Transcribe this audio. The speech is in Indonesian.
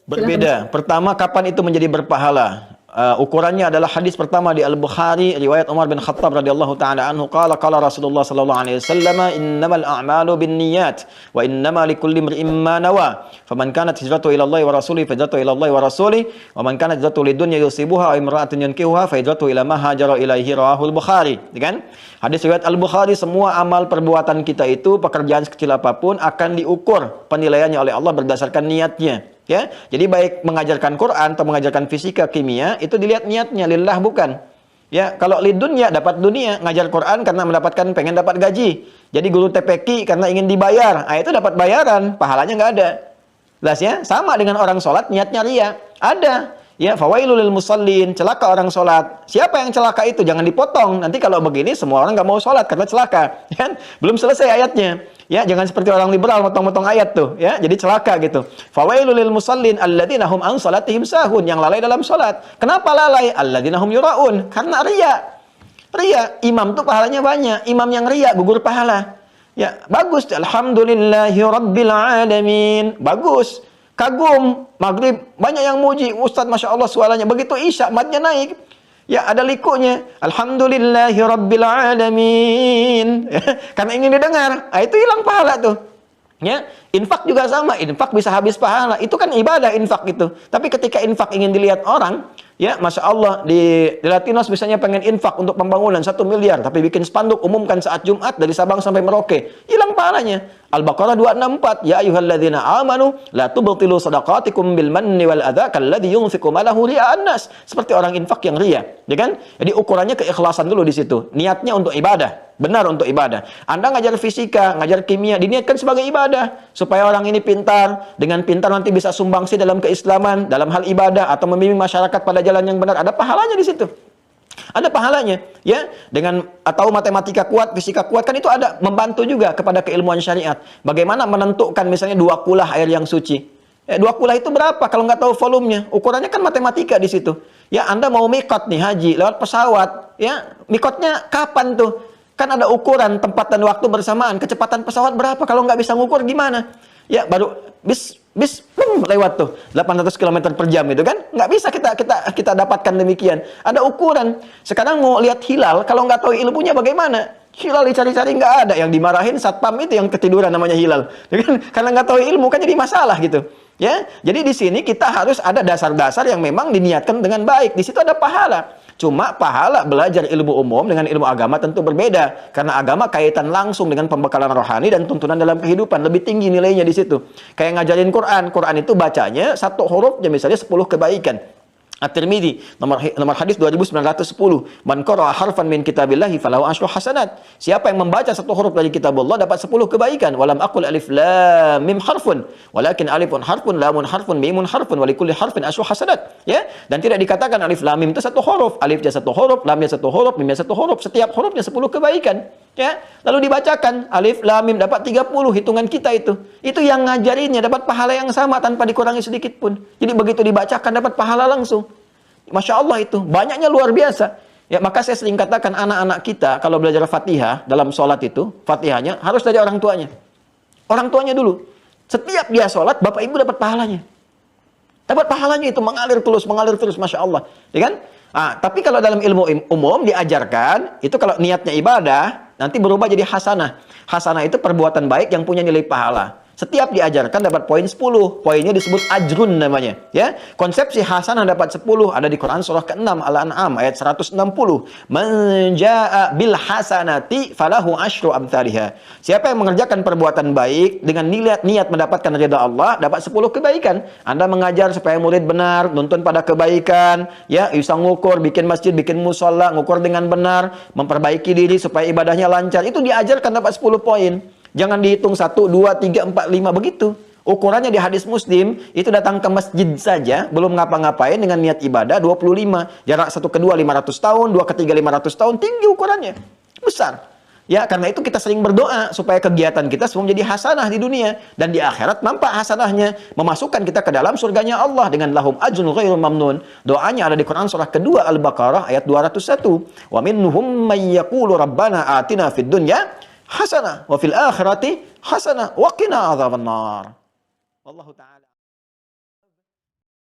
Berbeda. Pertama, kapan itu menjadi berpahala? Ukurannya adalah hadis pertama di Al-Bukhari, riwayat Umar bin Khattab radhiyallahu taala anhu, qala Rasulullah sallallahu alaihi wasallam, innamal a'malu binniyat wa innama likulli imrin ma nawa. Faman kanat hijratuhu ila Allah wa rasulihi fa hijratuhu ila Allah wa rasulihi, wa man kanat hijratuhu lidunya yusibuha aw imra'atin yankihuha fa hijratuhu ila ma hajara ilaihi, rawahul Bukhari. Kan? Hadis riwayat Al-Bukhari, semua amal perbuatan kita itu, pekerjaan sekecil apapun akan diukur penilaiannya oleh Allah berdasarkan niatnya. Ya, jadi baik mengajarkan Quran atau mengajarkan fisika, kimia, itu dilihat niatnya, lillah bukan. Ya, kalau lidunya dapat dunia, ngajar Quran karena mendapatkan pengen dapat gaji. Jadi guru TPQ karena ingin dibayar, itu dapat bayaran, pahalanya nggak ada. Jelas ya? Sama dengan orang sholat, niatnya ria. Ada. Ya, fawailul lil musallin, celaka orang sholat. Siapa yang celaka itu? Jangan dipotong. Nanti kalau begini semua orang nggak mau sholat karena celaka. Kan? Belum selesai ayatnya. Ya, jangan seperti orang liberal motong-motong ayat tuh, ya. Jadi celaka gitu. Fawailul lil musallin alladzina hum an salatihim sahun, yang lalai dalam salat. Kenapa lalai? Alladzina hum yuraun, karena ria. Ria, imam tuh pahalanya banyak. Imam yang ria gugur pahala. Ya, bagus. Alhamdulillahi rabbil alamin. Bagus. Kagum, maghrib banyak yang muji, Ustaz Masya Allah suaranya. Begitu isya, matnya naik. Ya, ada likunya. Alhamdulillahi rabbil alamin. Karena ingin didengar. Itu hilang pahala tuh. Ya, infak juga sama. Infak bisa habis pahala. Itu kan ibadah infak itu. Tapi ketika infak ingin dilihat orang, ya, Masya Allah, di Latinos misalnya pengen infak untuk pembangunan 1 miliar, tapi bikin spanduk umumkan saat Jumat dari Sabang sampai Merauke, hilang pahalanya. Al-Baqarah 264, ya ayyuhalladzina amanu la tubtilu shadaqatikum bil manni wal adza kalladzi yunfiqu malahu ria'an nas. Seperti orang infak yang ria, ya kan? Jadi ukurannya keikhlasan dulu di situ. Niatnya untuk ibadah, benar untuk ibadah. Anda ngajar fisika, ngajar kimia, diniatkan sebagai ibadah supaya orang ini pintar, dengan pintar nanti bisa sumbangsi dalam keislaman, dalam hal ibadah atau membimbing masyarakat pada jalan yang benar. Ada pahalanya di situ. Ada pahalanya, ya. Dengan atau matematika kuat, fisika kuat, kan itu ada membantu juga kepada keilmuan syariat. Bagaimana menentukan misalnya 2 kulah air yang suci. 2 kulah itu berapa kalau nggak tahu volumenya? Ukurannya kan matematika di situ. Ya, Anda mau mikot nih haji lewat pesawat, ya. Mikotnya kapan tuh? Kan ada ukuran tempat dan waktu bersamaan. Kecepatan pesawat berapa? Kalau nggak bisa ngukur gimana? Ya, baru bis lewat tuh 800 km per jam itu kan. Nggak bisa kita dapatkan demikian. Ada ukuran. Sekarang mau lihat hilal, kalau nggak tahu ilmunya bagaimana? Hilal dicari-cari nggak ada. Yang dimarahin satpam itu yang ketiduran namanya hilal. Ya kan? Karena nggak tahu ilmu kan jadi masalah gitu. Ya, jadi di sini kita harus ada dasar-dasar yang memang diniatkan dengan baik. Di situ ada pahala. Cuma pahala belajar ilmu umum dengan ilmu agama tentu berbeda. Karena agama kaitan langsung dengan pembekalan rohani dan tuntunan dalam kehidupan. Lebih tinggi nilainya di situ. Kayak ngajarin Quran. Quran itu bacanya 1 hurufnya misalnya 10 kebaikan. At-Tirmidzi nomor hadis 2910, man qara'a harfan min kitabillahi falahu asyru hasanat. Siapa yang membaca 1 huruf dari kitab Allah dapat 10 kebaikan. Walam aqul alif lam mim harfun, walakin alifun harfun, lamun harfun, mimun harfun, wa likulli harfin asyru hasanat. Ya, dan tidak dikatakan alif lam mim itu 1 huruf, alifnya 1 huruf, lamnya 1 huruf, mimnya 1 huruf, setiap hurufnya 10 kebaikan. Ya, lalu dibacakan alif lam mim dapat 30, hitungan kita itu. Itu yang ngajarinnya dapat pahala yang sama tanpa dikurangi sedikit pun. Jadi begitu dibacakan dapat pahala langsung. Masya Allah itu, banyaknya luar biasa. Ya, maka saya sering katakan anak-anak kita kalau belajar Fatihah dalam sholat itu, Fatihahnya harus dari orang tuanya. Orang tuanya dulu. Setiap dia sholat, bapak ibu dapat pahalanya. Dapat pahalanya itu mengalir terus, Masya Allah. Ya kan? Tapi kalau dalam ilmu umum diajarkan, itu kalau niatnya ibadah, nanti berubah jadi hasanah. Hasanah itu perbuatan baik yang punya nilai pahala. Setiap diajarkan dapat poin 10. Poinnya disebut ajrun namanya. Ya, konsepsi hasanah dapat 10 ada di Quran surah ke-6 Al-An'am ayat 160. Man jaa'a bil hasanati falahu asyru amsalihha. Siapa yang mengerjakan perbuatan baik dengan niat mendapatkan ridha Allah, dapat 10 kebaikan. Anda mengajar supaya murid benar, nuntun pada kebaikan, ya, bisa ngukur, bikin masjid, bikin musholla, ngukur dengan benar, memperbaiki diri supaya ibadahnya lancar. Itu diajarkan dapat 10 poin. Jangan dihitung 1, 2, 3, 4, 5 begitu. Ukurannya di hadis Muslim, itu datang ke masjid saja, belum ngapa-ngapain dengan niat ibadah 25. Jarak 1 ke 2 500 tahun, 2 ke 3 500 tahun, tinggi ukurannya. Besar. Ya, karena itu kita sering berdoa supaya kegiatan kita semua menjadi hasanah di dunia dan di akhirat nampak hasanahnya, memasukkan kita ke dalam surganya Allah dengan lahum ajrun ghairu mamnun. Doanya ada di Quran surah kedua Al-Baqarah ayat 201. Wa minhum may yaqulu rabbana atina fid dunya hasanah wa fil akhirati hasanah wa qina adzabannar. Wallahu taala